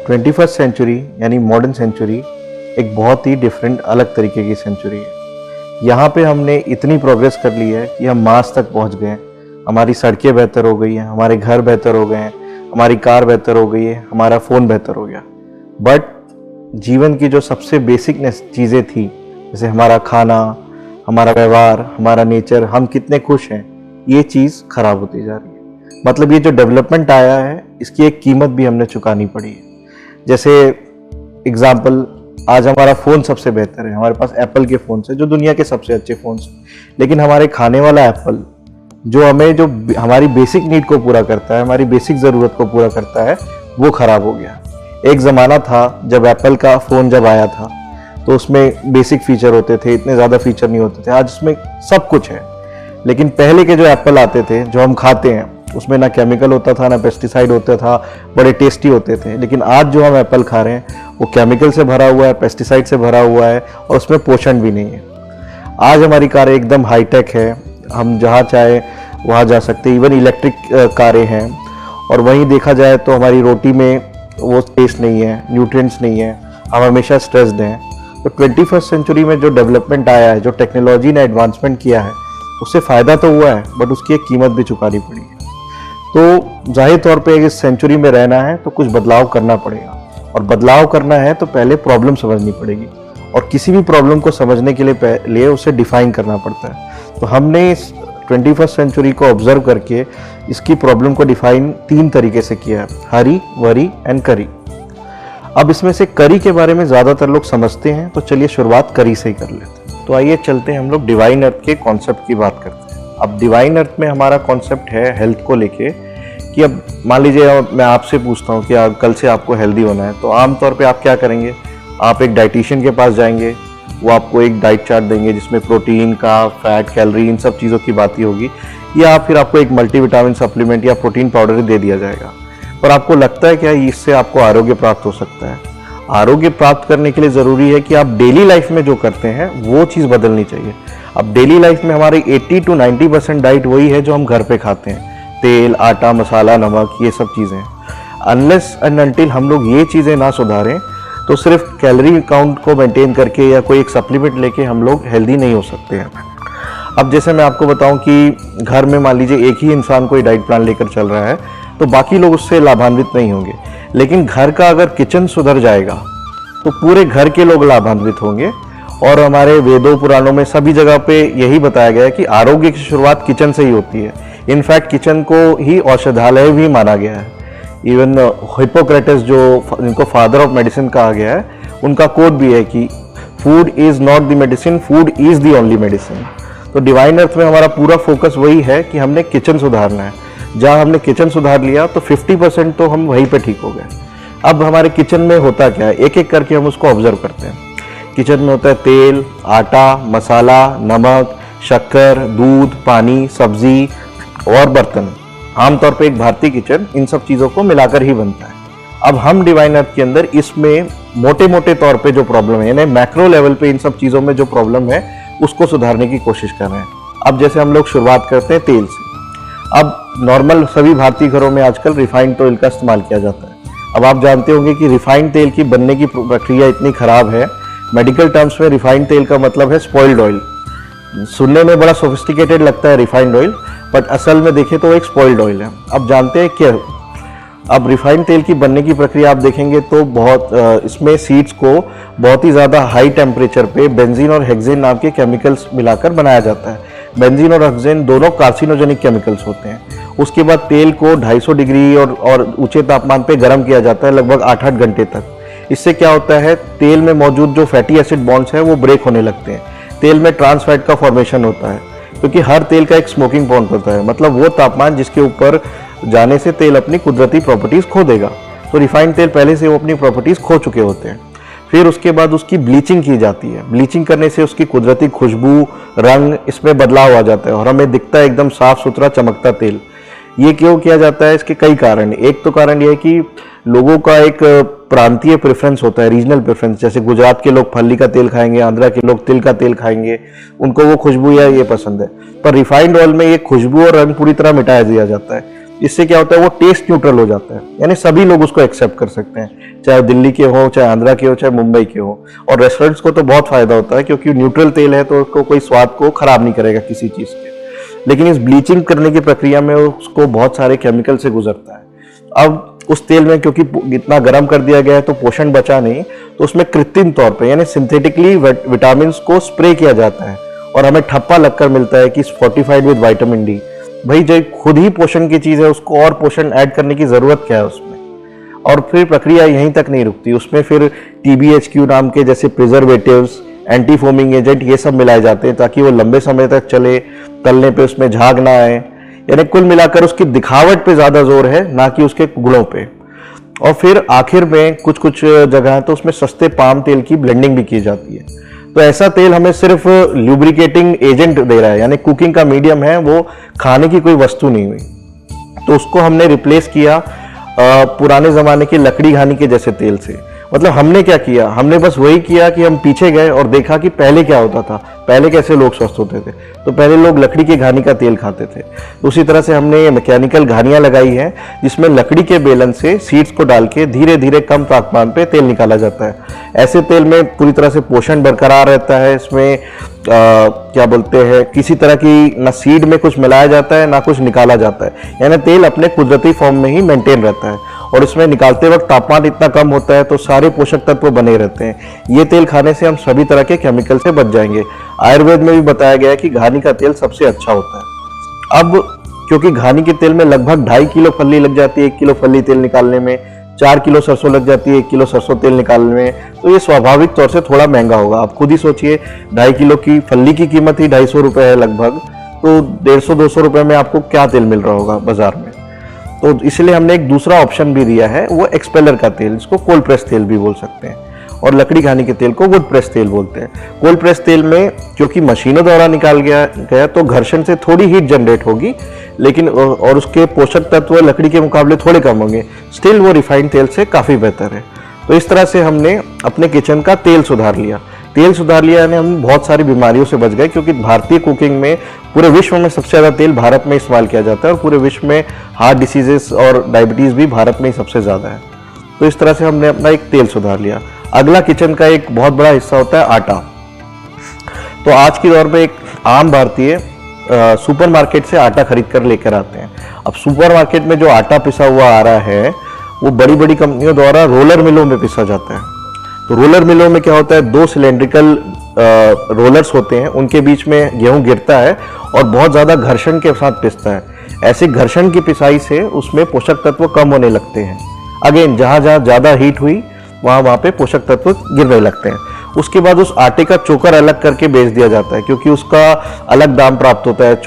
21st century यानी modern century एक बहुत ही डिफरेंट अलग तरीके की सेंचुरी है। यहाँ पे हमने इतनी प्रोग्रेस कर ली है कि हम मार्स तक पहुँच गए हैं। हमारी सड़कें बेहतर हो गई हैं, हमारे घर बेहतर हो गए हैं, हमारी कार बेहतर हो गई है, हमारा फ़ोन बेहतर हो गया। बट जीवन की जो सबसे बेसिक चीज़ें थी, जैसे हमारा खाना, हमारा व्यवहार, हमारा नेचर, हम कितने खुश हैं, ये चीज़ खराब होती जा रही है। मतलब ये जो डेवलपमेंट आया है, इसकी एक कीमत भी हमने चुकानी पड़ी है। जैसे एग्जाम्पल, आज हमारा फ़ोन सबसे बेहतर है, हमारे पास एप्पल के फ़ोन है जो दुनिया के सबसे अच्छे फ़ोन हैं। लेकिन हमारे खाने वाला एप्पल जो हमारी बेसिक नीड को पूरा करता है, हमारी बेसिक ज़रूरत को पूरा करता है, वो ख़राब हो गया। एक ज़माना था जब एप्पल का फ़ोन जब आया था तो उसमें बेसिक फीचर होते थे, इतने ज़्यादा फीचर नहीं होते थे। आज उसमें सब कुछ है। लेकिन पहले के जो एप्पल आते थे, जो हम खाते हैं, उसमें ना केमिकल होता था, ना पेस्टिसाइड होता था, बड़े टेस्टी होते थे। लेकिन आज जो हम एप्पल खा रहे हैं वो केमिकल से भरा हुआ है, पेस्टिसाइड से भरा हुआ है और उसमें पोषण भी नहीं है। आज हमारी कारें एकदम हाईटेक है, हम जहाँ चाहे वहाँ जा सकते हैं। इवन इलेक्ट्रिक कारें हैं। और वहीं देखा जाए तो हमारी रोटी में वो टेस्ट नहीं है, न्यूट्रिएंट्स नहीं है, हम हमेशा स्ट्रेस्ड हैं। तो 21st सेंचुरी में जो डेवलपमेंट आया है, जो टेक्नोलॉजी ने एडवांसमेंट किया है, उससे फ़ायदा तो हुआ है बट उसकी एक कीमत भी चुकानी पड़ी है। तो जाहिर तौर पे इस सेंचुरी में रहना है तो कुछ बदलाव करना पड़ेगा। और बदलाव करना है तो पहले प्रॉब्लम समझनी पड़ेगी। और किसी भी प्रॉब्लम को समझने के लिए पहले उसे डिफाइन करना पड़ता है। तो हमने इस 21st सेंचुरी को ऑब्जर्व करके इसकी प्रॉब्लम को डिफाइन 3 तरीके से किया है: हरी, वरी एंड करी। अब इसमें से करी के बारे में ज़्यादातर लोग समझते हैं, तो चलिए शुरुआत करी से ही कर लेते हैं। तो आइए चलते हैं, हम लोग डिवाइन अर्थ के कॉन्सेप्ट की बात करते हैं। अब डिवाइन अर्थ में हमारा कॉन्सेप्ट है हेल्थ को लेके कि अब मान लीजिए मैं आपसे पूछता हूँ कि कल से आपको हेल्दी होना है, तो आमतौर पे आप क्या करेंगे? आप एक डाइटिशियन के पास जाएंगे, वो आपको एक डाइट चार्ट देंगे जिसमें प्रोटीन का, फैट, कैलोरी, इन सब चीज़ों की बात ही होगी। या फिर आपको एक मल्टीविटामिन सप्लीमेंट या प्रोटीन पाउडर दे दिया जाएगा। पर आपको लगता है क्या इससे आपको आरोग्य प्राप्त हो सकता है? आरोग्य प्राप्त करने के लिए ज़रूरी है कि आप डेली लाइफ में जो करते हैं वो चीज़ बदलनी चाहिए। अब डेली लाइफ में हमारी 80 to 90% डाइट वही है जो हम घर पे खाते हैं: तेल, आटा, मसाला, नमक, ये सब चीज़ें। अनलेस एंड अनटिल हम लोग ये चीज़ें ना सुधारें तो सिर्फ कैलोरी काउंट को मेंटेन करके या कोई एक सप्लीमेंट लेके हम लोग हेल्दी नहीं हो सकते हैं। अब जैसे मैं आपको बताऊं कि घर में मान लीजिए एक ही इंसान कोई डाइट प्लान लेकर चल रहा है तो बाकी लोग उससे लाभान्वित नहीं होंगे। लेकिन घर का अगर किचन सुधर जाएगा तो पूरे घर के लोग लाभान्वित होंगे। और हमारे वेदों पुराणों में सभी जगह पे यही बताया गया है कि आरोग्य की शुरुआत किचन से ही होती है। इनफैक्ट किचन को ही औषधालय भी माना गया है। इवन हिप्पोक्रेटस, जिनको फादर ऑफ मेडिसिन कहा गया है, उनका कोट भी है कि food is not the medicine, food is the only medicine. तो डिवाइन अर्थ में हमारा पूरा फोकस वही है कि हमने किचन सुधारना है। जहाँ हमने किचन सुधार लिया तो 50% तो हम वहीं पे ठीक हो गए। अब हमारे किचन में होता क्या है, एक एक करके हम उसको ऑब्जर्व करते हैं। किचन में होता है तेल, आटा, मसाला, नमक, शक्कर, दूध, पानी, सब्जी और बर्तन। आमतौर पे एक भारतीय किचन इन सब चीज़ों को मिलाकर ही बनता है। अब हम डिवाइन अर्थ के अंदर इसमें मोटे मोटे तौर पे जो प्रॉब्लम है, यानी मैक्रो लेवल पे इन सब चीज़ों में जो प्रॉब्लम है उसको सुधारने की कोशिश कर रहे हैं। अब जैसे हम लोग शुरुआत करते हैं तेल से। अब नॉर्मल सभी भारतीय घरों में आजकल रिफाइंड तेल का इस्तेमाल किया जाता है। अब आप जानते होंगे कि रिफाइंड तेल की बनने की प्रक्रिया इतनी खराब है। मेडिकल टर्म्स में रिफाइंड तेल का मतलब है स्पॉइल्ड ऑयल। सुनने में बड़ा सोफिस्टिकेटेड लगता है रिफाइंड ऑयल, बट असल में देखें तो एक स्पॉइल्ड ऑयल है। अब जानते हैं क्या, अब रिफाइंड तेल की बनने की प्रक्रिया आप देखेंगे तो इसमें सीड्स को बहुत ही ज़्यादा हाई टेम्परेचर पे बेंजीन और हेक्सेन नाम के केमिकल्स मिलाकर बनाया जाता है। बेंजीन और हेक्सेन दोनों कार्सिनोजेनिक केमिकल्स होते हैं। उसके बाद तेल को 250 डिग्री और ऊंचे तापमान पे गर्म किया जाता है लगभग 8-8 घंटे तक। इससे क्या होता है, तेल में मौजूद जो फैटी एसिड बॉन्ड्स हैं वो ब्रेक होने लगते हैं। तेल में ट्रांस फैट का फॉर्मेशन होता है, क्योंकि हर तेल का एक स्मोकिंग पॉइंट होता है, मतलब वो तापमान जिसके ऊपर जाने से तेल अपनी कुदरती प्रॉपर्टीज खो देगा। तो रिफाइंड तेल पहले से वो अपनी प्रॉपर्टीज खो चुके होते हैं। फिर उसके बाद उसकी ब्लीचिंग की जाती है। ब्लीचिंग करने से उसकी कुदरती खुशबू, रंग, इसमें बदलाव आ जाता है और हमें दिखता है एकदम साफ सुथरा चमकता तेल। ये क्यों किया जाता है? इसके कई कारण। एक तो कारण ये है कि लोगों का एक प्रांतीय प्रेफरेंस होता है, रीजनल प्रेफरेंस। जैसे गुजरात के लोग फल्ली का तेल खाएंगे, आंध्रा के लोग तिल का तेल खाएंगे, उनको वो खुशबू या ये पसंद है। पर रिफाइंड ऑयल में ये खुशबू और रंग पूरी तरह मिटाया दिया जाता है। इससे क्या होता है, वो टेस्ट न्यूट्रल हो जाता है, यानी सभी लोग उसको एक्सेप्ट कर सकते हैं, चाहे दिल्ली के हो, चाहे आंध्रा के हो, चाहे मुंबई के हो। और रेस्टोरेंट्स को तो बहुत फायदा होता है क्योंकि न्यूट्रल तेल है तो उसको कोई स्वाद को खराब नहीं करेगा किसी चीज के। लेकिन इस ब्लीचिंग करने की प्रक्रिया में उसको बहुत सारे केमिकल से गुजरता है। अब उस तेल में क्योंकि इतना गर्म कर दिया गया है तो पोषण बचा नहीं, तो उसमें कृत्रिम तौर पे यानी सिंथेटिकली विटामिन को स्प्रे किया जाता है और हमें ठप्पा लगकर मिलता है कि फोर्टिफाइड विद विटामिन डी। भाई जो खुद ही पोषण की चीज है उसको और पोषण ऐड करने की जरूरत क्या है उसमें। और फिर प्रक्रिया यहीं तक नहीं रुकती, उसमें फिर TBHQ नाम के जैसे प्रिजर्वेटिव्स, एंटी फोमिंग एजेंट, ये सब मिलाए जाते हैं ताकि वो लंबे समय तक चले, तलने पे उसमें झाग ना आए। यानी कुल मिलाकर उसकी दिखावट पे ज्यादा जोर है, ना कि उसके गुणों पे। और फिर आखिर में कुछ कुछ जगह तो उसमें सस्ते पाम तेल की ब्लेंडिंग भी की जाती है। तो ऐसा तेल हमें सिर्फ ल्यूब्रिकेटिंग एजेंट दे रहा है, यानी कुकिंग का मीडियम है, वो खाने की कोई वस्तु नहीं हुई। तो उसको हमने रिप्लेस किया पुराने जमाने की लकड़ी घानी के जैसे तेल से। मतलब हमने क्या किया, हमने बस वही किया कि हम पीछे गए और देखा कि पहले क्या होता था, पहले कैसे लोग स्वस्थ होते थे। तो पहले लोग लकड़ी की घानी का तेल खाते थे। तो उसी तरह से हमने मैकेनिकल घानियां लगाई हैं जिसमें लकड़ी के बेलन से सीड्स को डाल के धीरे धीरे कम तापमान पे तेल निकाला जाता है। ऐसे तेल में पूरी तरह से पोषण बरकरार रहता है। इसमें क्या बोलते हैं, किसी तरह की ना सीड में कुछ मिलाया जाता है ना कुछ निकाला जाता है, यानी तेल अपने कुदरती फॉर्म में ही मेंटेन रहता है। और इसमें निकालते वक्त तापमान इतना कम होता है तो सारे पोषक तत्व बने रहते हैं। ये तेल खाने से हम सभी तरह के केमिकल से बच जाएंगे। आयुर्वेद में भी बताया गया है कि घानी का तेल सबसे अच्छा होता है। अब क्योंकि घानी के तेल में लगभग 2.5 किलो फल्ली लग जाती है 1 किलो फल्ली तेल निकालने में, 4 किलो सरसों लग जाती है 1 किलो सरसों तेल निकालने में, तो ये स्वाभाविक तौर से थोड़ा महंगा होगा। आप खुद ही सोचिए, 2.5 किलो की फल्ली की कीमत ही 250 रुपए है लगभग, तो 150-200 रुपए में आपको क्या तेल मिल रहा होगा बाजार में। तो इसलिए हमने एक दूसरा ऑप्शन भी दिया है, वो एक्सपेलर का तेल, जिसको कोल्ड प्रेस तेल भी बोल सकते हैं, और लकड़ी घानी के तेल को वुड प्रेस तेल बोलते हैं। कोल्ड प्रेस तेल में क्योंकि मशीनों द्वारा निकाल गया तो घर्षण से थोड़ी हीट जनरेट होगी, लेकिन और उसके पोषक तत्व लकड़ी के मुकाबले थोड़े कम होंगे, स्टिल वो रिफाइंड तेल से काफी बेहतर है। तो इस तरह से हमने अपने किचन का तेल सुधार लिया यानी हम बहुत सारी बीमारियों से बच गए, क्योंकि भारतीय कुकिंग में पूरे विश्व में सबसे ज्यादा तेल भारत में इस्तेमाल किया जाता है और पूरे विश्व में हार्ट डिसीजेस और डायबिटीज भी भारत में ही सबसे ज्यादा है। तो इस तरह से हमने अपना एक तेल सुधार लिया। अगला किचन का एक बहुत बड़ा हिस्सा होता है आटा। तो आज के दौर में एक आम भारतीय सुपरमार्केट से आटा खरीद कर लेकर आते हैं। अब सुपरमार्केट में जो आटा पिसा हुआ आ रहा है वो बड़ी बड़ी कंपनियों द्वारा रोलर मिलों में पिसा जाता है। तो रोलर मिलों में क्या होता है, 2 सिलेंड्रिकल रोलर्स होते हैं, उनके बीच में गेहूं गिरता है और बहुत ज्यादा घर्षण के साथ पिसता है। ऐसे घर्षण की पिसाई से उसमें पोषक तत्व कम होने लगते हैं। अगेन जहां जहां ज्यादा हीट हुई वहां पे पोषक तत्व गिरने लगते हैं। उसके बाद उस आटे का चोकर अलग करके बेच दिया जाता है, क्योंकि उसका अलग दाम प्राप्त होता है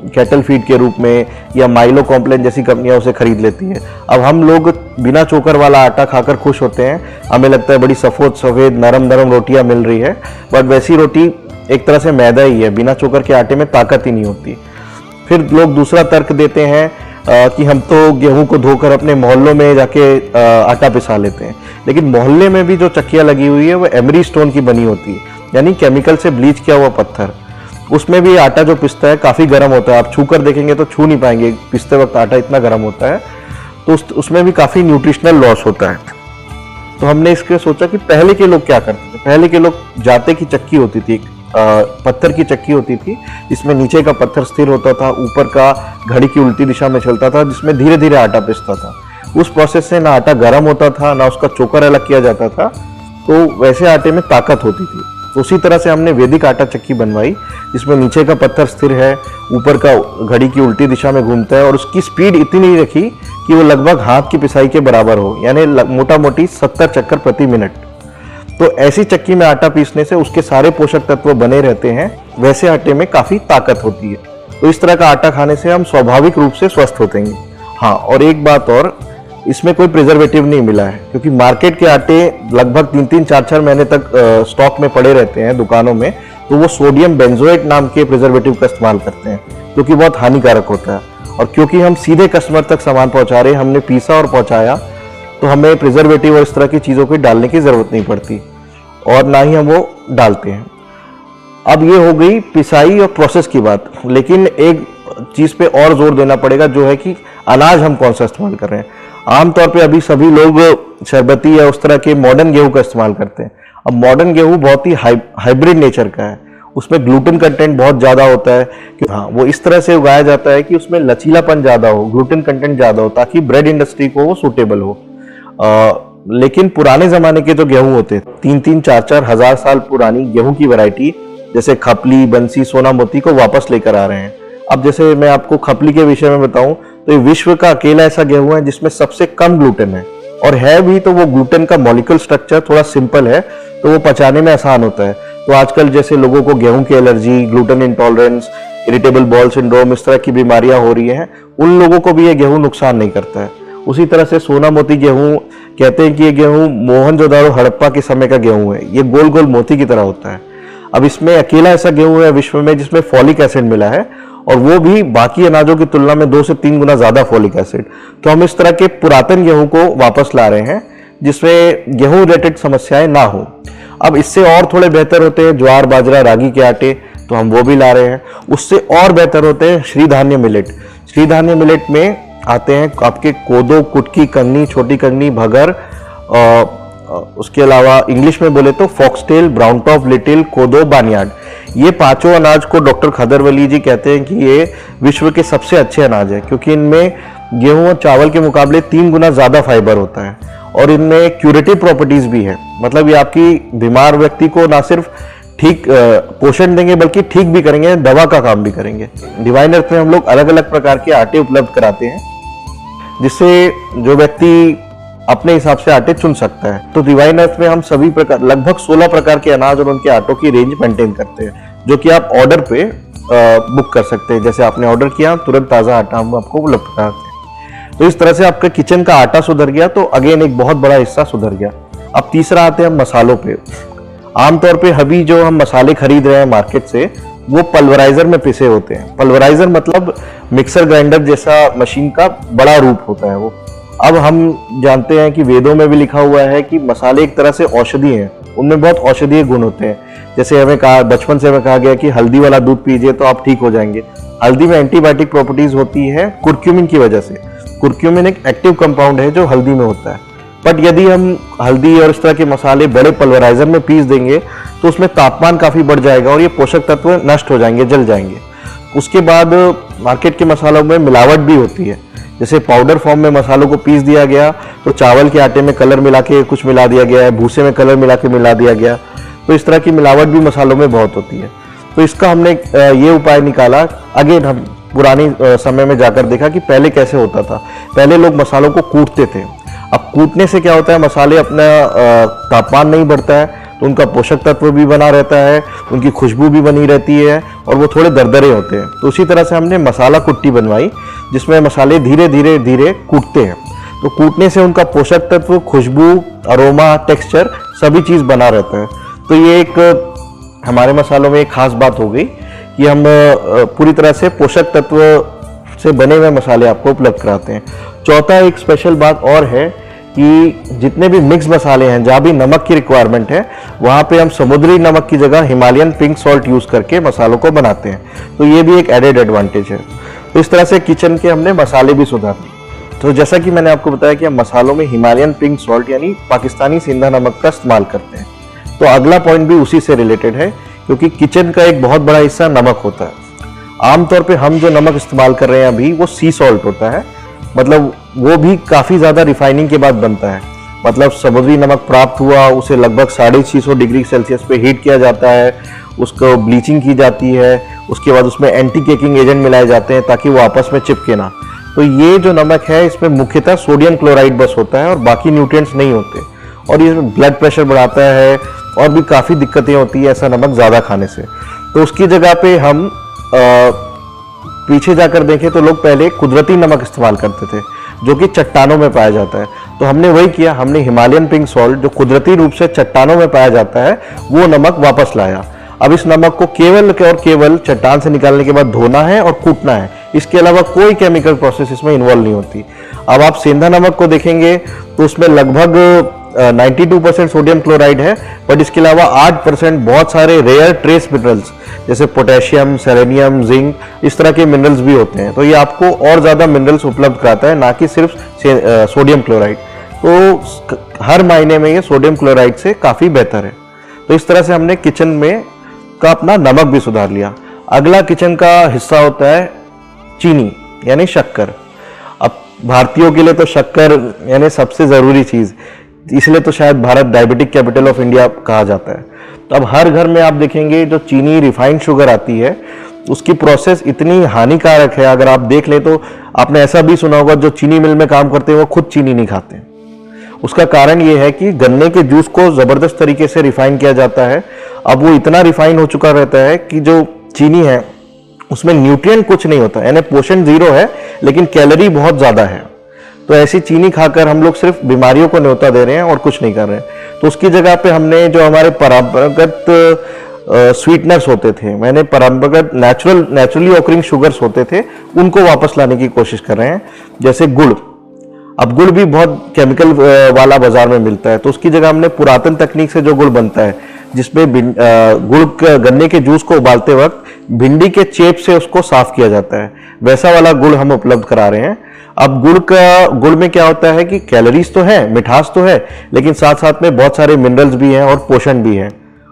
कैटल फीड के रूप में, या माइलो कॉम्प्लेन जैसी कंपनियां उसे खरीद लेती हैं। अब हम लोग बिना चोकर वाला आटा खाकर खुश होते हैं, हमें लगता है बड़ी सफेद नरम नरम रोटियां मिल रही है, बट वैसी रोटी एक तरह से मैदा ही है, बिना चोकर के आटे में ताकत ही नहीं होती। फिर लोग दूसरा तर्क देते हैं कि हम तो गेहूं को धोकर अपने मोहल्लों में जाके आटा पिसा लेते हैं, लेकिन मोहल्ले में भी जो चक्कियां लगी हुई है वो एमरी स्टोन की बनी होती है, यानी केमिकल से ब्लीच किया हुआ पत्थर। उसमें भी आटा जो पिसता है काफी गर्म होता है, आप छू कर देखेंगे तो छू नहीं पाएंगे, पिसते वक्त आटा इतना गर्म होता है। तो उसमें भी काफी न्यूट्रिशनल लॉस होता है। तो हमने इसके सोचा कि पहले के लोग क्या करते थे। पहले के लोग जाते की चक्की होती थी, पत्थर की चक्की होती थी, जिसमें नीचे का पत्थर स्थिर होता था, ऊपर का घड़ी की उल्टी दिशा में चलता था, जिसमें धीरे धीरे आटा पिसता था। उस प्रोसेस से ना आटा गर्म होता था, ना उसका चोकर अलग किया जाता था, तो वैसे आटे में ताकत होती थी। तो उसी तरह से हमने वैदिक आटा चक्की बनवाई, जिसमें नीचे का पत्थर स्थिर है, ऊपर का घड़ी की उल्टी दिशा में घूमता है, और उसकी स्पीड इतनी रखी कि वो लगभग हाथ की पिसाई के बराबर हो, यानी मोटा मोटी 70 चक्कर प्रति मिनट। तो ऐसी चक्की में आटा पीसने से उसके सारे पोषक तत्व बने रहते हैं, वैसे आटे में काफी ताकत होती है। तो इस तरह का आटा खाने से हम स्वाभाविक रूप से स्वस्थ होते हैं। हाँ, और एक बात और, इसमें कोई प्रिजर्वेटिव नहीं मिला है, क्योंकि मार्केट के आटे लगभग 3-4 महीने तक स्टॉक में पड़े रहते हैं दुकानों में, तो वो सोडियम बेंजोएट नाम के प्रिजर्वेटिव का इस्तेमाल करते हैं, जो कि बहुत हानिकारक होता है। और क्योंकि हम सीधे कस्टमर तक सामान पहुंचा रहे, हमने पीसा और पहुंचाया, तो हमें प्रिजर्वेटिव और इस तरह की चीजों को डालने की जरूरत नहीं पड़ती, और ना ही हम वो डालते हैं। अब ये हो गई पिसाई और प्रोसेस की बात, लेकिन एक चीज पे और जोर देना पड़ेगा, जो है कि अनाज हम कौन सा इस्तेमाल कर रहे हैं। आमतौर पे अभी सभी लोग शरबती या उस तरह के मॉडर्न गेहूं का इस्तेमाल करते हैं। अब मॉडर्न गेहूं बहुत ही हाइब्रिड नेचर का है, उसमें ग्लूटेन कंटेंट बहुत ज़्यादा होता है कि हाँ, वो इस तरह से उगाया जाता है कि उसमें लचीलापन ज़्यादा हो, ग्लूटेन कंटेंट ज़्यादा हो, ताकि ब्रेड इंडस्ट्री को वो सूटेबल हो। लेकिन पुराने ज़माने के जो गेहूं होते 3-3, 4-4 हज़ार साल पुरानी गेहूं की वैरायटी जैसे खपली, बंसी, सोना मोती को वापस लेकर आ रहे हैं। अब जैसे मैं आपको खपली के विषय में बताऊं तो ये विश्व का अकेला ऐसा गेहूं है जिसमें सबसे कम ग्लूटेन है, और है भी तो वो ग्लूटेन का मॉलिक्यूल स्ट्रक्चर थोड़ा सिंपल है, तो वो पचाने में आसान होता है। तो आजकल जैसे लोगों को गेहूं की allergy, gluten intolerance, irritable ball syndrome, इस तरह की बीमारियां हो रही हैं, उन लोगों को भी ये गेहूं नुकसान नहीं करता है। उसी तरह से सोना मोती गेहूं, कहते हैं कि ये गेहूं मोहनजोदाड़ो हड़प्पा के समय का गेहूं है, ये गोल गोल मोती की तरह होता है। अब इसमें अकेला ऐसा गेहूं है विश्व में जिसमें फॉलिक एसिड मिला है, और वो भी बाकी अनाजों की तुलना में 2 से 3 गुना ज्यादा फॉलिक एसिड। तो हम इस तरह के पुरातन गेहूं को वापस ला रहे हैं जिसमें गेहूं रिलेटेड समस्याएं ना हो। अब इससे और थोड़े बेहतर होते हैं ज्वार, बाजरा, रागी के आटे, तो हम वो भी ला रहे हैं। उससे और बेहतर होते हैं श्रीधान्य मिलेट। श्रीधान्य मिलेट में आते हैं आपके कोदो, कुटकी, कंगनी, छोटी कंगनी, भगर, उसके अलावा इंग्लिश में बोले तो फॉक्सटेल, ब्राउन टॉप, लिटिल, कोदो, बानियाड। ये पांचों अनाज को डॉक्टर खदरवली जी कहते हैं कि ये विश्व के सबसे अच्छे अनाज है, क्योंकि इनमें गेहूं और चावल के मुकाबले 3 गुना ज्यादा फाइबर होता है, और इनमें क्यूरेटिव प्रॉपर्टीज भी है। मतलब ये आपकी बीमार व्यक्ति को ना सिर्फ ठीक पोषण देंगे बल्कि ठीक भी करेंगे, दवा का काम भी करेंगे। डिवाइन अर्थ में हम लोग अलग अलग प्रकार के आटे उपलब्ध कराते हैं, जिससे जो व्यक्ति अपने हिसाब से आटे चुन सकता है। तो डिवाइन अर्थ में हम सभी प्रकार, लगभग 16 प्रकार के अनाज और उनके आटों की रेंज मेंटेन करते हैं, जो कि आप ऑर्डर पे बुक कर सकते हैं। जैसे आपने ऑर्डर किया, तुरंत ताज़ा आटा हम आपको उपलब्ध कराते हैं। तो इस तरह से आपका किचन का आटा सुधर गया, तो अगेन एक बहुत बड़ा हिस्सा सुधर गया। अब तीसरा आते हैं हम मसालों पे। आमतौर पे अभी जो हम मसाले खरीद रहे हैं मार्केट से, वो पल्वराइजर में पिसे होते हैं। पल्वराइजर मतलब मिक्सर ग्राइंडर जैसा मशीन का बड़ा रूप होता है वो। अब हम जानते हैं कि वेदों में भी लिखा हुआ है कि मसाले एक तरह से औषधि हैं, उनमें बहुत औषधीय गुण होते हैं। जैसे हमें कहा, बचपन से हमें कहा गया कि हल्दी वाला दूध पीजिए तो आप ठीक हो जाएंगे। हल्दी में एंटीबायोटिक प्रॉपर्टीज होती है कुर्क्यूमिन की वजह से। कुर्क्यूमिन एक एक्टिव कंपाउंड है जो हल्दी में होता है। बट यदि हम हल्दी और इस तरह के मसाले बड़े पल्वराइजर में पीस देंगे तो उसमें तापमान काफी बढ़ जाएगा और ये पोषक तत्व नष्ट हो जाएंगे, जल जाएंगे। उसके बाद मार्केट के मसालों में मिलावट भी होती है। जैसे पाउडर फॉर्म में मसालों को पीस दिया गया, तो चावल के आटे में कलर मिला के कुछ मिला दिया गया है, भूसे में कलर मिला के मिला दिया गया, तो इस तरह की मिलावट भी मसालों में बहुत होती है। तो इसका हमने ये उपाय निकाला। अगेन हम पुरानी समय में जाकर देखा कि पहले कैसे होता था। पहले लोग मसालों को कूटते थे। अब कूटने से क्या होता है, मसाले अपना तापमान नहीं बढ़ता है, तो उनका पोषक तत्व भी बना रहता है, उनकी खुशबू भी बनी रहती है, और वो थोड़े दरदरे होते हैं। तो उसी तरह से हमने मसाला कुट्टी बनवाई, जिसमें मसाले धीरे धीरे धीरे कूटते हैं। तो कूटने से उनका पोषक तत्व, खुशबू, अरोमा, टेक्सचर सभी चीज़ बना रहता है। तो ये एक हमारे मसालों में एक खास बात हो गई कि हम पूरी तरह से पोषक तत्व से बने हुए मसाले आपको उपलब्ध कराते हैं। चौथा एक स्पेशल बात और है कि जितने भी मिक्स मसाले हैं, जहाँ भी नमक की रिक्वायरमेंट है, वहाँ पे हम समुद्री नमक की जगह हिमालयन पिंक सॉल्ट यूज करके मसालों को बनाते हैं। तो ये भी एक एडेड एडवांटेज है। तो इस तरह से किचन के हमने मसाले भी सुधार दिए। तो जैसा कि मैंने आपको बताया कि हम मसालों में हिमालयन पिंक सॉल्ट यानी पाकिस्तानी सेंधा नमक का इस्तेमाल करते हैं। तो अगला पॉइंट भी उसी से रिलेटेड है, क्योंकि किचन का एक बहुत बड़ा हिस्सा नमक होता है। आमतौर पे हम जो नमक इस्तेमाल कर रहे हैं अभी, वो सी सॉल्ट होता है। मतलब वो भी काफ़ी ज़्यादा रिफाइनिंग के बाद बनता है। मतलब समुद्री नमक प्राप्त हुआ, उसे लगभग 650 डिग्री सेल्सियस पे हीट किया जाता है, उसको ब्लीचिंग की जाती है, उसके बाद उसमें एंटी केकिंग एजेंट मिलाए जाते हैं ताकि वो आपस में चिपके ना। तो ये जो नमक है, इसमें मुख्यतः सोडियम क्लोराइड बस होता है और बाकी न्यूट्रिएंट्स नहीं होते, और ये ब्लड प्रेशर बढ़ाता है और भी काफ़ी दिक्कतें होती है ऐसा नमक ज़्यादा खाने से। तो उसकी जगह पे हम पीछे जाकर देखें तो लोग पहले कुदरती नमक इस्तेमाल करते थे, जो कि चट्टानों में पाया जाता है। तो हमने वही किया, हमने हिमालयन पिंक सॉल्ट जो कुदरती रूप से चट्टानों में पाया जाता है, वो नमक वापस लाया। अब इस नमक को केवल और केवल चट्टान से निकालने के बाद धोना है और कूटना है। इसके अलावा कोई केमिकल प्रोसेस इसमें इन्वॉल्व नहीं होती। अब आप सेंधा नमक को देखेंगे तो उसमें लगभग 92% सोडियम क्लोराइड है, बट इसके अलावा 8% बहुत सारे रेयर ट्रेस मिनरल्स जैसे पोटेशियम, सेलेनियम, जिंक, इस तरह के मिनरल्स भी होते हैं। तो ये आपको और ज़्यादा मिनरल्स उपलब्ध कराता है, ना कि सिर्फ सोडियम क्लोराइड। तो हर मायने में ये सोडियम क्लोराइड से काफ़ी बेहतर है। तो इस तरह से हमने किचन में का अपना नमक भी सुधार लिया। अगला किचन का हिस्सा होता है चीनी यानी शक्कर। अब भारतीयों के लिए तो शक्कर यानी सबसे ज़रूरी चीज़, इसलिए तो शायद Bharat diabetic capital of India कहा जाता है। तो अब हर घर में आप देखेंगे जो चीनी रिफाइंड शुगर आती है उसकी प्रोसेस इतनी हानिकारक है। अगर आप देख लें तो आपने ऐसा भी सुना होगा जो चीनी मिल में काम करते हैं वो खुद चीनी नहीं खाते। उसका कारण ये है कि गन्ने के जूस को जबरदस्त तरीके से रिफाइन किया जाता है। अब वो इतना रिफाइन हो चुका रहता है कि जो चीनी है उसमें न्यूट्रिएंट कुछ नहीं होता, यानी पोषण जीरो है लेकिन कैलोरी बहुत ज्यादा है। तो ऐसी चीनी खाकर हम लोग सिर्फ बीमारियों को न्योता दे रहे हैं और कुछ नहीं कर रहे हैं। तो उसकी जगह पे हमने जो हमारे परंपरागत स्वीटनर्स होते थे, मैंने परंपरागत नेचुरली ऑकरिंग शुगर्स होते थे, उनको वापस लाने की कोशिश कर रहे हैं। जैसे गुड़, अब गुड़ भी बहुत केमिकल वाला बाजार में मिलता है, तो उसकी जगह हमने पुरातन तकनीक से जो गुड़ बनता है जिसमें गुड़ गन्ने के जूस को उबालते वक्त भिंडी के चेप से उसको साफ किया जाता है, वैसा वाला गुड़ हम उपलब्ध करा रहे हैं। अब गुड़ में क्या होता है कि कैलोरीज तो है, मिठास तो है, लेकिन साथ साथ में बहुत सारे मिनरल्स भी हैं और पोषण भी है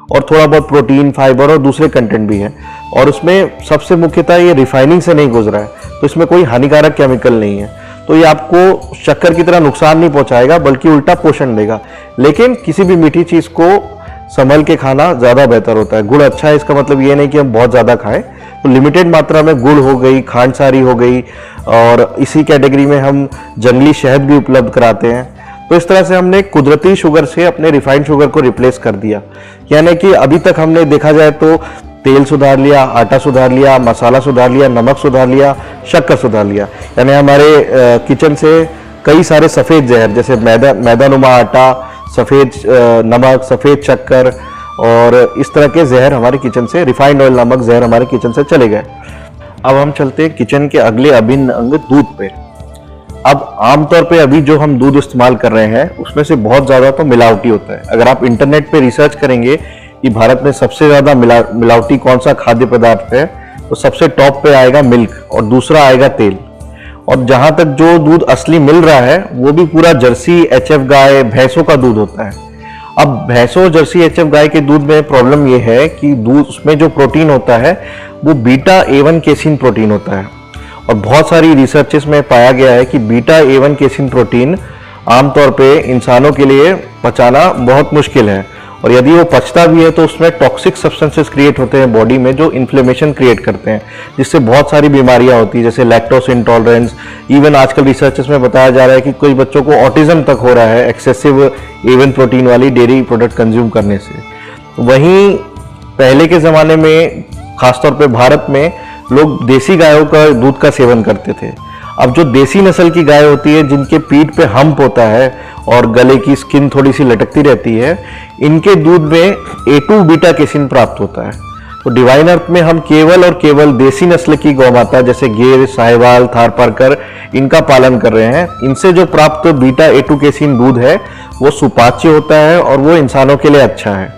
और थोड़ा बहुत प्रोटीन, फाइबर और दूसरे कंटेंट भी है। और उसमें सबसे मुख्यतः ये रिफाइनिंग से नहीं गुजरा है, तो इसमें कोई हानिकारक केमिकल नहीं है। तो ये आपको शक्कर की तरह नुकसान नहीं पहुंचाएगा बल्कि उल्टा पोषण देगा। लेकिन किसी भी मीठी चीज को संभल के खाना ज्यादा बेहतर होता है। गुड़ अच्छा है, इसका मतलब ये नहीं कि हम बहुत ज्यादा खाएं। तो लिमिटेड मात्रा में गुड़ हो गई, खांडसारी हो गई, और इसी कैटेगरी में हम जंगली शहद भी उपलब्ध कराते हैं। तो इस तरह से हमने कुदरती शुगर से अपने रिफाइंड शुगर को रिप्लेस कर दिया। यानी कि अभी तक हमने देखा जाए तो तेल सुधार लिया, आटा सुधार लिया, मसाला सुधार लिया, नमक सुधार लिया, शक्कर सुधार लिया। यानी हमारे किचन से कई सारे सफ़ेद जहर जैसे मैदानुमा आटा, सफ़ेद नमक, सफ़ेद शक्कर और इस तरह के जहर हमारे किचन से, रिफाइंड ऑयल नामक जहर हमारे किचन से चले गए। अब हम चलते हैं किचन के अगले अभिन्न अंग दूध पे। अब आमतौर पे अभी जो हम दूध इस्तेमाल कर रहे हैं उसमें से बहुत ज़्यादा तो मिलावटी होता है। अगर आप इंटरनेट पे रिसर्च करेंगे कि भारत में सबसे ज़्यादा मिलावटी कौन सा खाद्य पदार्थ है, तो सबसे टॉप पे आएगा मिल्क और दूसरा आएगा तेल। और जहां तक जो दूध असली मिल रहा है वो भी पूरा जर्सी, एचएफ गाय, भैंसों का दूध होता है। अब भैंसों, जर्सी, एचएफ गाय के दूध में प्रॉब्लम ये है कि दूध उसमें जो प्रोटीन होता है वो बीटा A1 केसिन प्रोटीन होता है। और बहुत सारी रिसर्चेस में पाया गया है कि बीटा A1 केसिन प्रोटीन आमतौर पे इंसानों के लिए पचाना बहुत मुश्किल है, और यदि वो पचता भी है तो उसमें टॉक्सिक सब्सटेंसेस क्रिएट होते हैं बॉडी में जो इन्फ्लेमेशन क्रिएट करते हैं, जिससे बहुत सारी बीमारियां होती है जैसे लैक्टोस इंटॉलरेंस। इवन आजकल रिसर्चेस में बताया जा रहा है कि कुछ बच्चों को ऑटिज्म तक हो रहा है एक्सेसिव A1 प्रोटीन वाली डेयरी प्रोडक्ट कंज्यूम करने से। वहीं पहले के ज़माने में खासतौर पर भारत में लोग देसी गायों का दूध का सेवन करते थे। अब जो देसी नस्ल की गाय होती है जिनके पीठ पे हम्प होता है और गले की स्किन थोड़ी सी लटकती रहती है, इनके दूध में A2 बीटा केसिन प्राप्त होता है। तो डिवाइन अर्थ में हम केवल और केवल देसी नस्ल की गौमाता जैसे गिर, साहिवाल, थारपारकर इनका पालन कर रहे हैं। इनसे जो प्राप्त बीटा A2 केसिन दूध है वो सुपाच्य होता है और वो इंसानों के लिए अच्छा है।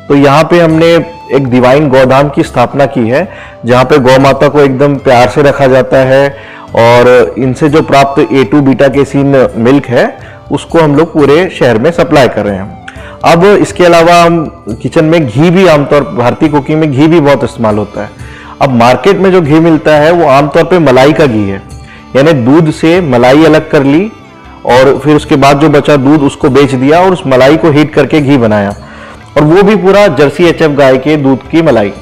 तो यहाँ पे हमने एक डिवाइन गौधाम की स्थापना की है जहाँ पे गौ माता को एकदम प्यार से रखा जाता है, और इनसे जो प्राप्त A2 बीटा केसिन मिल्क है उसको हम लोग पूरे शहर में सप्लाई कर रहे हैं। अब इसके अलावा हम किचन में घी भी, आमतौर भारतीय कुकिंग में घी भी बहुत इस्तेमाल होता है। अब मार्केट में जो घी मिलता है वो आमतौर पे मलाई का घी है, यानी दूध से मलाई अलग कर ली और फिर उसके बाद जो बचा दूध उसको बेच दिया और उस मलाई को हीट करके घी बनाया, और वो भी पूरा जर्सी एचएफ गाय के दूध की मलाई।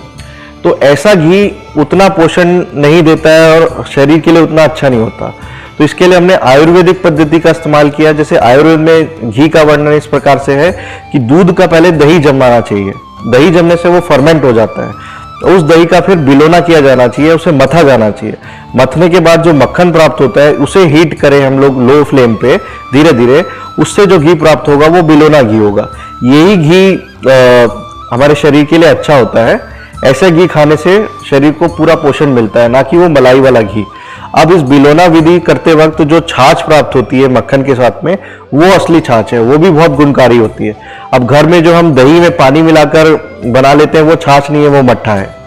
तो ऐसा घी उतना पोषण नहीं देता है और शरीर के लिए उतना अच्छा नहीं होता। तो इसके लिए हमने आयुर्वेदिक पद्धति का इस्तेमाल किया। जैसे आयुर्वेद में घी का वर्णन इस प्रकार से है कि दूध का पहले दही जमाना चाहिए, दही जमने से वो फर्मेंट हो जाता है, तो उस दही का फिर बिलोना किया जाना चाहिए, उसे मथा जाना चाहिए। मथने के बाद जो मक्खन प्राप्त होता है उसे हीट करें हम लोग लो फ्लेम पे धीरे धीरे, उससे जो घी प्राप्त होगा वो बिलोना घी होगा। यही घी हमारे शरीर के लिए अच्छा होता है। ऐसे घी खाने से शरीर को पूरा पोषण मिलता है, ना कि वो मलाई वाला घी। अब इस बिलोना विधि करते वक्त जो छाछ प्राप्त होती है मक्खन के साथ में, वो असली छाछ है, वो भी बहुत गुणकारी होती है। अब घर में जो हम दही में पानी मिलाकर बना लेते हैं वो छाछ नहीं है, वो मट्ठा है।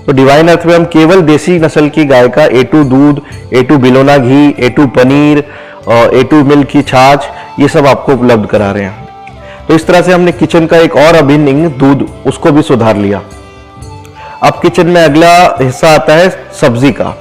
तो डिवाइन अर्थ में हम केवल देसी नस्ल की गाय का A2 दूध, A2 बिलोना घी, A2 पनीर, A2 मिल्क की छाछ, ये सब आपको उपलब्ध करा रहे हैं। तो इस तरह से हमने किचन का एक और अभिन्न अंग दूध, उसको भी सुधार लिया। अब किचन में अगला हिस्सा आता है सब्जी का।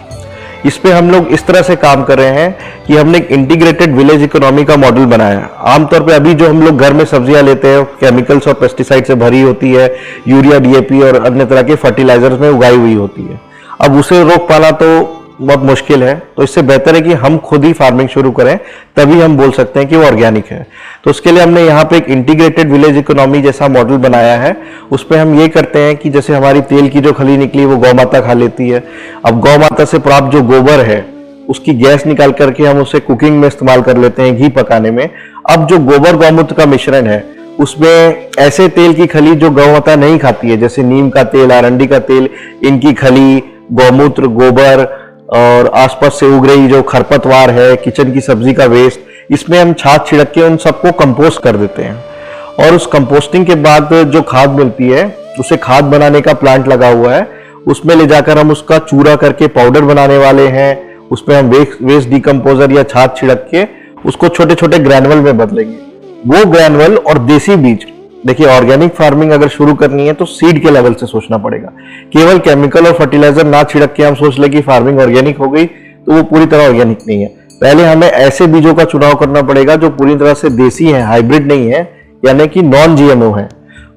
इस पे हम लोग इस तरह से काम कर रहे हैं कि हमने एक इंटीग्रेटेड विलेज इकोनॉमी का मॉडल बनाया है। आमतौर पे अभी जो हम लोग घर में सब्जियां लेते हैं केमिकल्स और पेस्टिसाइड से भरी होती है, यूरिया, DAP और अन्य तरह के फर्टिलाइजर्स में उगाई हुई होती है। अब उसे रोक पाना तो बहुत मुश्किल है, तो इससे बेहतर है कि हम खुद ही फार्मिंग शुरू करें, तभी हम बोल सकते हैं कि वो ऑर्गेनिक है। तो उसके लिए हमने यहाँ पे एक इंटीग्रेटेड विलेज इकोनॉमी जैसा मॉडल बनाया है। उस पर हम ये करते हैं कि जैसे हमारी तेल की जो खली निकली वो गौ माता खा लेती है। अब गौ माता से प्राप्त जो गोबर है उसकी गैस निकाल करके हम उसे कुकिंग में इस्तेमाल कर लेते हैं, घी पकाने में। अब जो गोबर गौमूत्र का मिश्रण है उसमें ऐसे तेल की खली जो गौ माता नहीं खाती है, जैसे नीम का तेल, अरंडी का तेल, इनकी खली, गौमूत्र, गोबर और आसपास से उग रही जो खरपतवार है, किचन की सब्जी का वेस्ट, इसमें हम छाछ छिड़क के उन सबको कंपोस्ट कर देते हैं। और उस कंपोस्टिंग के बाद जो खाद मिलती है उसे खाद बनाने का प्लांट लगा हुआ है, उसमें ले जाकर हम उसका चूरा करके पाउडर बनाने वाले हैं। उसमें हम वेस्ट डिकम्पोजर या छाछ छिड़क के उसको छोटे छोटे ग्रैनुअल में बदलेंगे। वो ग्रैनुअल और देसी बीज, देखिए ऑर्गेनिक फार्मिंग अगर शुरू करनी है तो सीड के लेवल से सोचना पड़ेगा। केवल केमिकल और फर्टिलाइजर ना छिड़क के हम सोच ले कि फार्मिंग ऑर्गेनिक हो गई, तो वो पूरी तरह ऑर्गेनिक नहीं है। पहले हमें ऐसे बीजों का चुनाव करना पड़ेगा जो पूरी तरह से देसी है, हाइब्रिड नहीं है, यानी कि नॉन GMO है।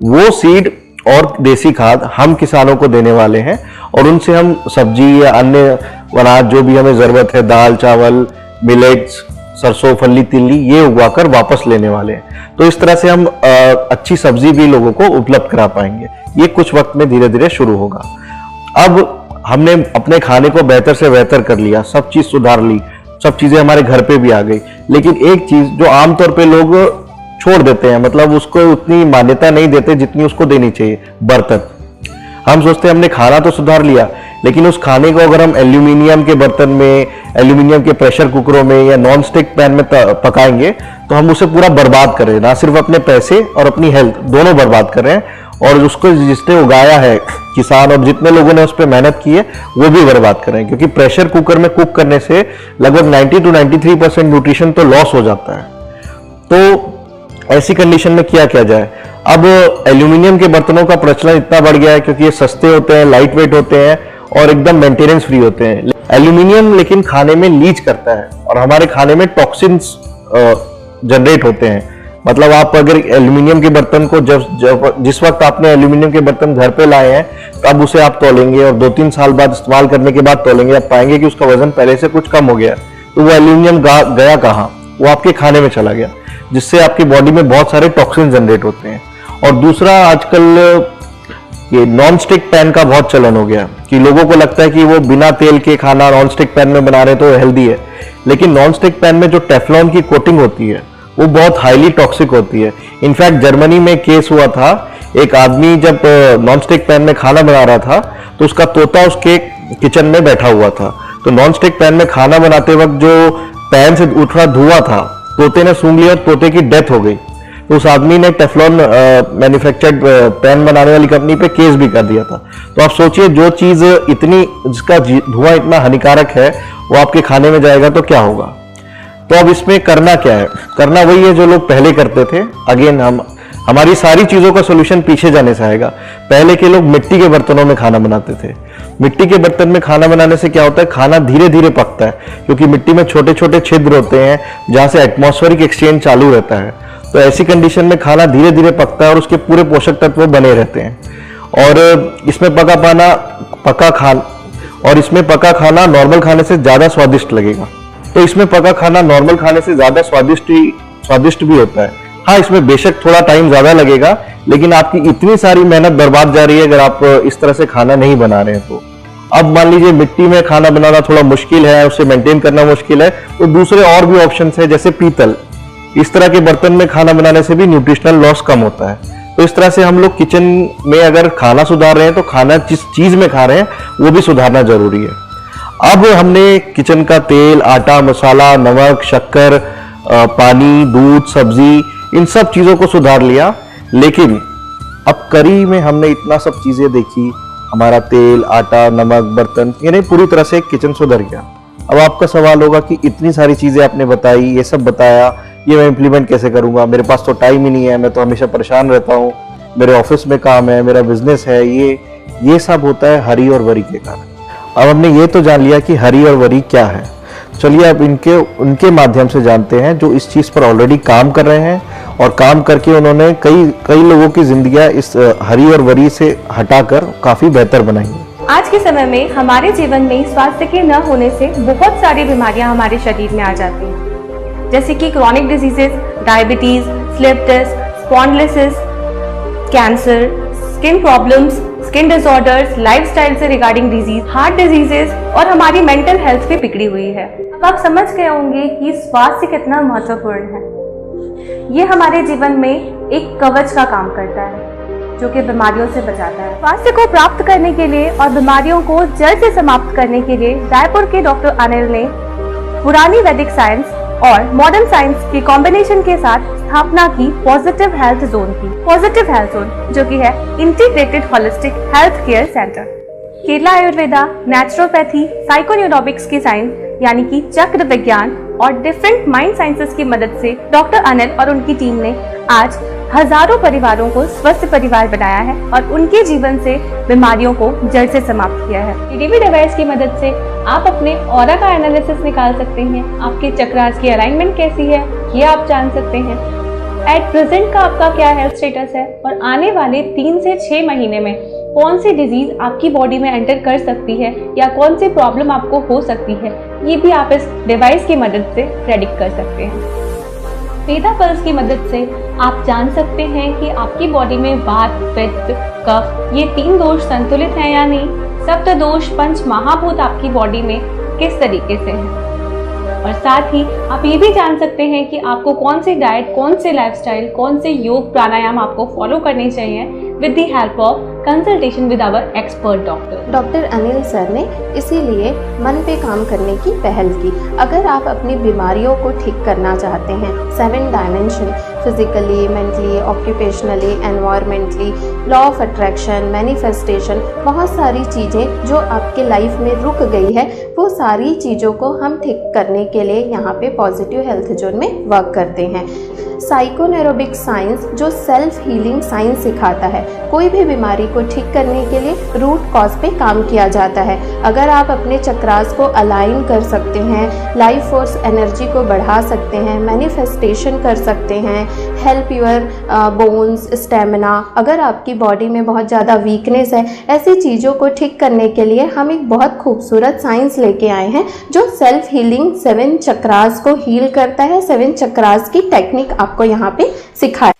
वो सीड और देसी खाद हम किसानों को देने वाले हैं और उनसे हम सब्जी या अन्य अनाज जो भी हमें जरूरत है, दाल, चावल, मिलेट्स, सरसों, फली, तिल्ली, ये उगाकर वापस लेने वाले हैं। तो इस तरह से हम अच्छी सब्जी भी लोगों को उपलब्ध करा पाएंगे। ये कुछ वक्त में धीरे धीरे शुरू होगा। अब हमने अपने खाने को बेहतर से बेहतर कर लिया, सब चीज सुधार ली, सब चीजें हमारे घर पे भी आ गई। लेकिन एक चीज जो आमतौर पे लोग छोड़ देते हैं, मतलब उसको उतनी मान्यता नहीं देते जितनी उसको देनी चाहिए, बर्तन। हम सोचते हैं हमने खाना तो सुधार लिया, लेकिन उस खाने को अगर हम एल्यूमिनियम के बर्तन में, एल्यूमिनियम के प्रेशर कुकरों में या नॉन स्टिक पैन में पकाएंगे तो हम उसे पूरा बर्बाद कर रहे हैं। ना सिर्फ अपने पैसे और अपनी हेल्थ दोनों बर्बाद कर रहे हैं, और उसको जिसने उगाया है किसान और जितने लोगों ने उस पर मेहनत की है वो भी बर्बाद कर रहे हैं। क्योंकि प्रेशर कुकर में कुक करने से लगभग 90 to 93% न्यूट्रिशन तो लॉस हो जाता है। तो ऐसी कंडीशन में क्या किया जाए? अब एल्यूमिनियम के बर्तनों का प्रचलन इतना बढ़ गया है क्योंकि ये सस्ते होते हैं, लाइट वेट होते हैं और एकदम मेंटेनेंस फ्री होते हैं। एल्यूमिनियम लेकिन खाने में लीच करता है और हमारे खाने में टॉक्सिन्स जनरेट होते हैं। मतलब आप अगर एल्यूमिनियम के बर्तन को जिस वक्त आपने एल्यूमिनियम के बर्तन घर पे लाए हैं तब उसे आप तोलेंगे और 2-3 साल बाद इस्तेमाल करने के बाद तोलेंगे, आप पाएंगे कि उसका वजन पहले से कुछ कम हो गया। तो वो एल्यूमिनियम गया कहाँ? वो आपके खाने में चला गया, जिससे आपकी बॉडी में बहुत सारे टॉक्सिन जनरेट होते हैं। और दूसरा, आजकल ये नॉन स्टिक पैन का बहुत चलन हो गया कि लोगों को लगता है कि वो बिना तेल के खाना नॉन स्टिक पैन में बना रहे हैं तो हेल्दी है। लेकिन नॉन स्टिक पैन में जो टेफ्लॉन की कोटिंग होती है वो बहुत हाईली टॉक्सिक होती है। इनफैक्ट जर्मनी में केस हुआ था, एक आदमी जब नॉन स्टिक पैन में खाना बना रहा था तो उसका तोता उसके किचन में बैठा हुआ था। तो नॉन स्टिक पैन में खाना बनाते वक्त जो पैन से उठ रहा धुआं था, तोते ने सूंघ लिया और तोते की डेथ हो गई। तो उस आदमी ने टेफ्लॉन मैन्युफैक्चर्ड पैन बनाने वाली कंपनी पे केस भी कर दिया था। तो आप सोचिए, जो चीज जिसका धुआं इतना हानिकारक है वो आपके खाने में जाएगा तो क्या होगा। तो अब इसमें करना क्या है? करना वही है जो लोग पहले करते थे। अगेन हमारी सारी चीजों का सोल्यूशन पीछे जाने से आएगा। पहले के लोग मिट्टी के बर्तनों में खाना बनाते थे। मिट्टी के बर्तन में खाना बनाने से क्या होता है, खाना धीरे धीरे पकता है, क्योंकि मिट्टी में छोटे छोटे छिद्र होते हैं जहां से एटमॉस्फेरिक एक्सचेंज चालू रहता है। तो ऐसी कंडीशन में खाना धीरे धीरे पकता है और उसके पूरे पोषक तत्व बने रहते हैं। और इसमें पका खाना नॉर्मल खाने से ज्यादा स्वादिष्ट लगेगा। तो इसमें पका खाना नॉर्मल खाने से ज्यादा स्वादिष्ट भी होता है। हाँ, इसमें बेशक थोड़ा टाइम ज्यादा लगेगा, लेकिन आपकी इतनी सारी मेहनत बर्बाद जा रही है अगर आप इस तरह से खाना नहीं बना रहे हैं तो। अब मान लीजिए मिट्टी में खाना बनाना थोड़ा मुश्किल है, उसे मेंटेन करना मुश्किल है, तो दूसरे और भी ऑप्शन है, जैसे पीतल। इस तरह के बर्तन में खाना बनाने से भी न्यूट्रिशनल लॉस कम होता है। तो इस तरह से हम लोग किचन में अगर खाना सुधार रहे हैं तो खाना जिस चीज में खा रहे हैं वो भी सुधारना जरूरी है। अब हमने किचन का तेल, आटा, मसाला, नमक, शक्कर, पानी, दूध, सब्जी, इन सब चीज़ों को सुधार लिया। लेकिन अब करी में हमने इतना सब चीज़ें देखी, हमारा तेल, आटा, नमक, बर्तन, यानी पूरी तरह से किचन सुधर गया। अब आपका सवाल होगा कि इतनी सारी चीज़ें आपने बताई, ये सब बताया, ये मैं इम्प्लीमेंट कैसे करूँगा? मेरे पास तो टाइम ही नहीं है, मैं तो हमेशा परेशान रहता हूँ, मेरे ऑफिस में काम है, मेरा बिजनेस है, ये सब होता है हरी और वरी के कारण। अब हमने ये तो जान लिया कि हरी और वरी क्या है। चलिए अब उनके माध्यम से जानते हैं जो इस चीज़ पर ऑलरेडी काम कर रहे हैं और काम करके उन्होंने कई लोगों की जिंदगियां इस हरी और वरी से हटाकर काफ़ी बेहतर बनाई है। आज के समय में हमारे जीवन में स्वास्थ्य के न होने से बहुत सारी बीमारियां हमारे शरीर में आ जाती हैं, जैसे कि chronic diseases, diabetes, slip disc, spondylosis, cancer, skin problems, skin disorders, lifestyle से रिगार्डिंग डिजीज, हार्ट डिजीजेस और हमारी मेंटल हेल्थ भी बिगड़ी हुई है। अब आप समझ गए होंगे कि स्वास्थ्य कितना महत्वपूर्ण है। ये हमारे जीवन में एक कवच का काम करता है जो कि बीमारियों से बचाता है। स्वास्थ्य को प्राप्त करने के लिए और बीमारियों को जड़ से समाप्त करने के लिए रायपुर के डॉक्टर अनिल ने पुरानी वैदिक साइंस और मॉडर्न साइंस की कॉम्बिनेशन के साथ स्थापना की पॉजिटिव हेल्थ जोन की। पॉजिटिव हेल्थ जोन जो कि है integrated holistic health care centre. Kerala Ayurveda, naturopathy, psychoneurobics की साइंस यानी कि चक्र विज्ञान और डिफरेंट माइंड साइंसेस की मदद से डॉक्टर अनिल और उनकी टीम ने आज हजारों परिवारों को स्वस्थ परिवार बनाया है और उनके जीवन से बीमारियों को जड़ से समाप्त किया है। टीवी डिवाइस की मदद से आप अपने ऑरा का एनालिसिस निकाल सकते हैं, आपके चक्रास की अलाइनमेंट कैसी है ये आप जान सकते हैं, एट प्रेजेंट का आपका क्या हेल्थ स्टेटस है और आने वाले 3 से 6 महीने में कौन सी डिजीज आपकी बॉडी में एंटर कर सकती है या कौन सी प्रॉब्लम आपको हो सकती है, ये भी आप इस डिवाइस की मदद से प्रेडिक्ट कर सकते हैं। वेदा पल्स की मदद से आप जान सकते हैं कि आपकी बॉडी में वात, पित्त, कफ ये 3 दोष संतुलित हैं या नहीं, सप्त दोष, पंच महाभूत आपकी बॉडी में किस तरीके से हैं। और साथ ही आप ये भी जान सकते हैं कि आपको कौन सी डाइट, कौन से लाइफस्टाइल, कौन से योग प्राणायाम आपको फॉलो करने चाहिए with the help of consultation with our expert doctor. Doctor Anil sir ने इसीलिए मन पे काम करने की पहल की। अगर आप अपनी बीमारियों को ठीक करना चाहते हैं, 7 dimension physically, mentally, occupationally, environmentally, law of attraction, manifestation, बहुत सारी चीज़ें जो आपके लाइफ में रुक गई है वो सारी चीज़ों को हम ठीक करने के लिए यहाँ पे पॉजिटिव हेल्थ जोन में वर्क करते हैं। साइकोन्यूरोबिक साइंस जो सेल्फ हीलिंग साइंस सिखाता है, कोई भी बीमारी को ठीक करने के लिए रूट कॉज पे काम किया जाता है। अगर आप अपने चक्रास को अलाइन कर सकते हैं, लाइफ फोर्स एनर्जी को बढ़ा सकते हैं, मैनिफेस्टेशन कर सकते हैं, हेल्प योर बोन्स, स्टेमिना, अगर आपकी बॉडी में बहुत ज़्यादा वीकनेस है, ऐसी चीज़ों को ठीक करने के लिए हम एक बहुत खूबसूरत साइंस लेके आए हैं जो सेल्फ हीलिंग 7 चक्रास को हील करता है। 7 चक्रास की टेक्निक आपको यहाँ पे सिखाए।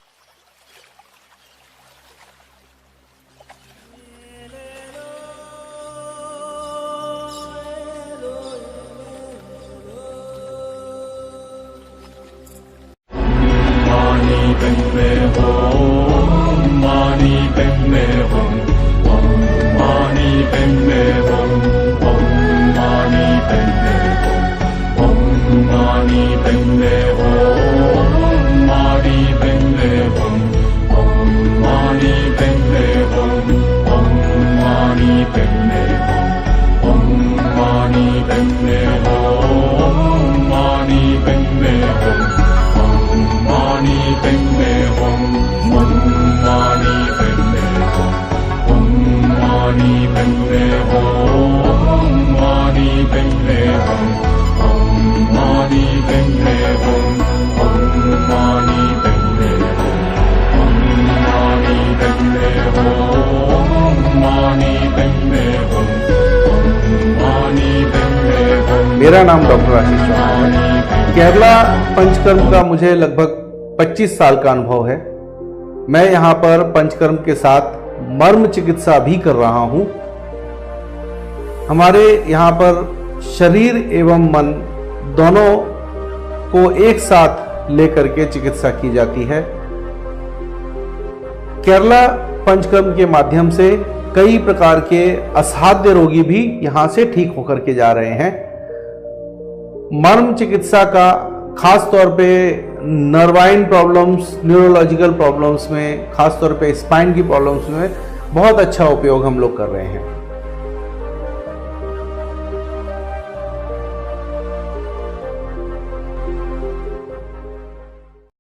मेरा नाम डॉक्टर आशीष चौहान है। केरला पंचकर्म का मुझे लगभग 25 साल का अनुभव है। मैं यहाँ पर पंचकर्म के साथ मर्म चिकित्सा भी कर रहा हूँ। हमारे यहाँ पर शरीर एवं मन दोनों को एक साथ लेकर के चिकित्सा की जाती है। केरला पंचकर्म के माध्यम से कई प्रकार के असाध्य रोगी भी यहाँ से ठीक होकर के जा रहे हैं। मर्म चिकित्सा का खास तौर पे नर्वाइन प्रॉब्लम्स, न्यूरोलॉजिकल प्रॉब्लम्स में, खास तौर पे स्पाइन की प्रॉब्लम्स में बहुत अच्छा उपयोग हम लोग कर रहे हैं।